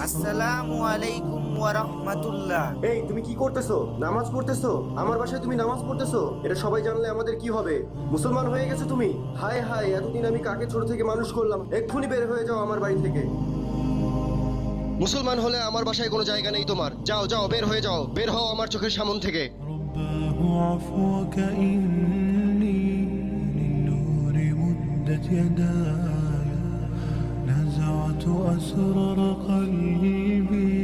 আসসালামু আলাইকুম ওয়া রাহমাতুল্লাহ। এই তুমি কি করতেছো? নামাজ পড়তেছো? আমার বাসায় তুমি নামাজ পড়তেছো? এটা সবাই জানলে আমাদের কি হবে? মুসলমান হয়ে গেছো তুমি? হায় হায়, এতদিন আমি কাকে ছোট থেকে মানুষ করলাম। এক্ষুনি বের হয়ে যাও আমার বাড়ি থেকে। মুসলমান হলে আমার বাসায় কোনো জায়গা নেই তোমার। যাও যাও, বের হয়ে যাও, বের হও আমার চোখের সামনে থেকে। رباه عفوك إني للنور مدت يداي نزعت أسرار قلبي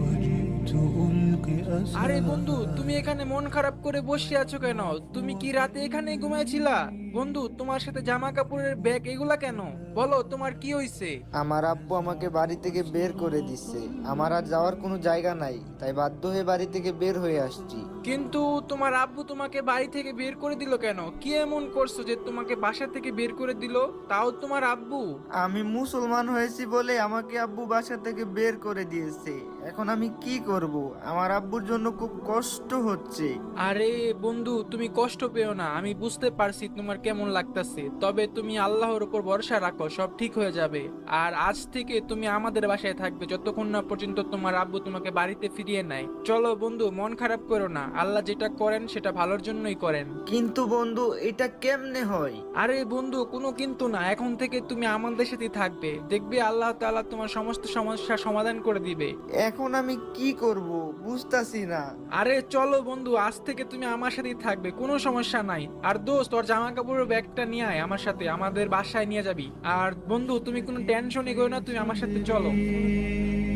وجئت ألقي আরে বন্ধু, أسرار তুমি এখানে মন খারাপ করে বসে আছো কেন? তুমি কি রাতে এখানে ঘুমাইছিলা? বন্ধু, তোমার সাথে জামা কাপড়ের ব্যাগ এগুলা কেন? বলো, তোমার কি হইছে? আমার আব্বু আমাকে বাড়ি থেকে বের করে দিচ্ছে। আমার আর যাওয়ার কোনো জায়গা নাই, তাই বাধ্য হয়ে বাড়ি থেকে বের হয়ে আসছি। কিন্তু তোমার আব্বু তোমাকে বাড়ি থেকে বের করে দিল কেন? কি এমন করছো যে তোমাকে বাসা থেকে বের করে দিল, তাও তোমার আব্বু? আমি মুসলমান হয়েছি বলে আমাকে আব্বু বাসা থেকে বের করে দিয়েছে। এখন আমি কি করব? আমার আব্বুর জন্য খুব কষ্ট হচ্ছে। আরে বন্ধু, তুমি কষ্ট পেও না, আমি বুঝতে পারছি তোমার কেমন লাগতাছে। তবে তুমি আল্লাহর উপর ভরসা রাখো, সব ঠিক হয়ে যাবে। আর আজ থেকে তুমি আমাদের বাসায় থাকবে যতক্ষণ না পর্যন্ত তোমার আব্বু তোমাকে বাড়িতে ফিরিয়ে নেয়। চলো বন্ধু, মন খারাপ করো না, আল্লাহ যেটা করেন সেটা ভালোর জন্যই করেন। কিন্তু বন্ধু, এটা কেমনে হয়? আরে বন্ধু, কোনো কিন্তু না, এখন থেকে তুমি আমাদের সাথেই থাকবে, দেখবে আল্লাহ তাআলা তোমার সমস্ত সমস্যার সমাধান করে দিবে। এখন আমি কি করব বুঝতাছি না। আরে চলো বন্ধু, আজ থেকে তুমি আমার সাথেই থাকবে, কোনো সমস্যা নাই। আর দোস্ত, তোর জামা কাপড়ের ব্যাগটা নিয়ে আয় আমার সাথে, আমাদের বাসায় নিয়ে যাবি। আর বন্ধু, তুমি কোনো টেনশনই করো না, তুমি আমার সাথে চলো।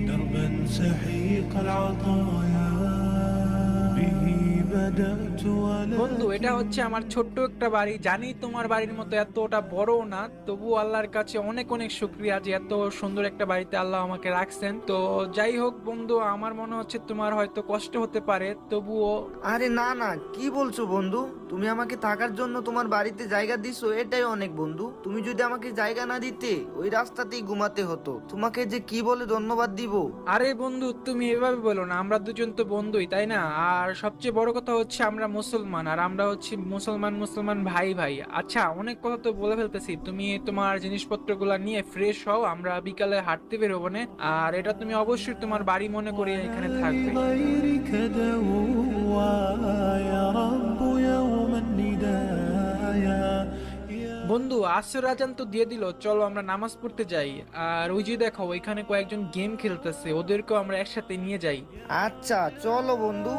دربا سحيق العطايا به بدأت বন্ধু, ولكن এটা হচ্ছে আমার ছোট্ট একটা বাড়ি। জানি তোমার বাড়ির মতো এতটা বড় না, তবু আল্লাহর কাছে অনেক অনেক শুকরিয়া যে এত সুন্দর একটা বাড়িতে আল্লাহ আমাকে রাখছেন। তো যাই হোক বন্ধু, আমার মনে হচ্ছে তোমার হয়তো কষ্ট হতে পারে, তবুও। আরে না না, কি বলছো বন্ধু? তুমি আমাকে থাকার জন্য তোমার বাড়িতে জায়গা দিছো, এটাই অনেক বন্ধু। তুমি যদি আমাকে জায়গা না দিতে ওই রাস্তাতেই ঘুমাতে হতো। তোমাকে যে কি বলে ধন্যবাদ দিব। আরে বন্ধু, তুমি এভাবে বলো না, আমরা দুজন তো বন্ধুই, তাই না? আর সবচেয়ে বড় কথা হচ্ছে আমরা মুসলমান, আর আমরা হচ্ছে মুসলমান মুসলমান ভাই ভাই। আচ্ছা, অনেক কথা তো বলে ফেলতেছি, তুমি তোমার জিনিসপত্রগুলো নিয়ে ফ্রেশ হও, আমরা বিকালে হাঁটতে বেরোবো না। আর এটা তুমি অবশ্যই তোমার বাড়ি মনে করে এখানে থাকবে। غيرك دوا يا رب يوم الندايا বন্ধু, আসর আজান তো দিয়ে দিল, চলো আমরা নামাজ পড়তে যাই। আর ওই যে দেখো, ওইখানে কয়েকজন গেম খেলতেছে, ওদেরকেও আমরা একসাথে নিয়ে যাই। আচ্ছা চলো বন্ধু।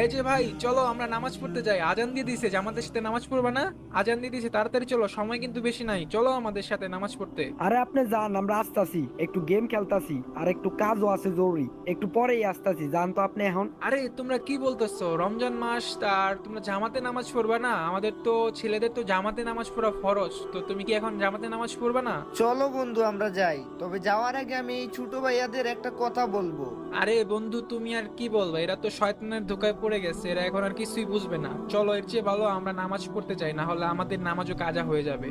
এই যে ভাই, চলো আমরা নামাজ পড়তে যাই। আজান দিয়ে দিছে, জামাতের সাথে নামাজ পড়বা না? আজান দিয়ে দিছে, তাড়াতাড়ি চলো, সময় কিন্তু বেশি নাই, চলো আমাদের সাথে নামাজ পড়তে। আরে আপনি যান, আমরা আসতাছি, একটু গেম খেলতাছি আর একটু কাজও আছে জরুরি, একটু পরেই আসতাছি, যান তো আপনি এখন। আরে তোমরা কি বলতেছো? রমজান মাস, আর তোমরা জামাতে নামাজ পড়বা না? আমাদের তো ছেলেদের তো জামাতে নামাজ পড়া ফরজ, তো তুমি কি এখন জামাতে নামাজ পড়বা না? চলো বন্ধু, আমরা যাই। তবে যাওয়ার আগে আমি এই ছোট ভাইয়াদের একটা কথা বলবো। আরে বন্ধু, তুমি আর কি বলবা, এরা তো শয়তানের ধোকায় পড়ে গেছে, এরা এখন আর কিছুই বুঝবে না। চলো, এর চেয়ে ভালো আমরা নামাজ পড়তে যাই, না হলে আমাদের নামাজও কাজা হয়ে যাবে।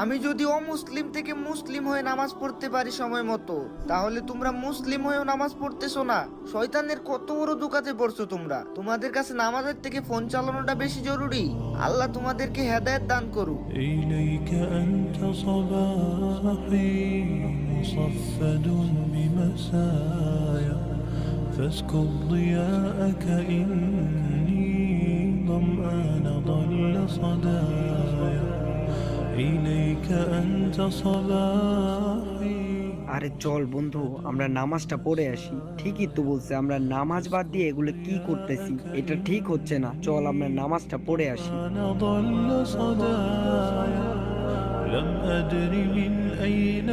আমি যদি অমুসলিম থেকে মুসলিম হয়ে নামাজ পড়তে পারি সময় মতো, তাহলে তোমরা মুসলিম হয়েও নামাজ পড়তেছো না। শয়তানের কত বড় দোকাতে পড়ছো তোমরা। তোমাদের কাছে নামাজের থেকে ফোন চালানোটা বেশি জরুরি। আল্লাহ তোমাদেরকে হেদায়েত দান করুক। إليك أنت صباحي مصفد بمسايا فاسكب ضياءك إني ظمآن ضل صدايا إليك أنت صباحي আরে চল বন্ধু, আমরা নামাজটা পড়ে আসি। ঠিকই তো বলছে, আমরা নামাজ বাদ দিয়ে এগুলো কি করতেছি, এটা ঠিক হচ্ছে না। চল আমরা নামাজটা পড়ে আসি। أنا ضل صدايا لم أدر من أين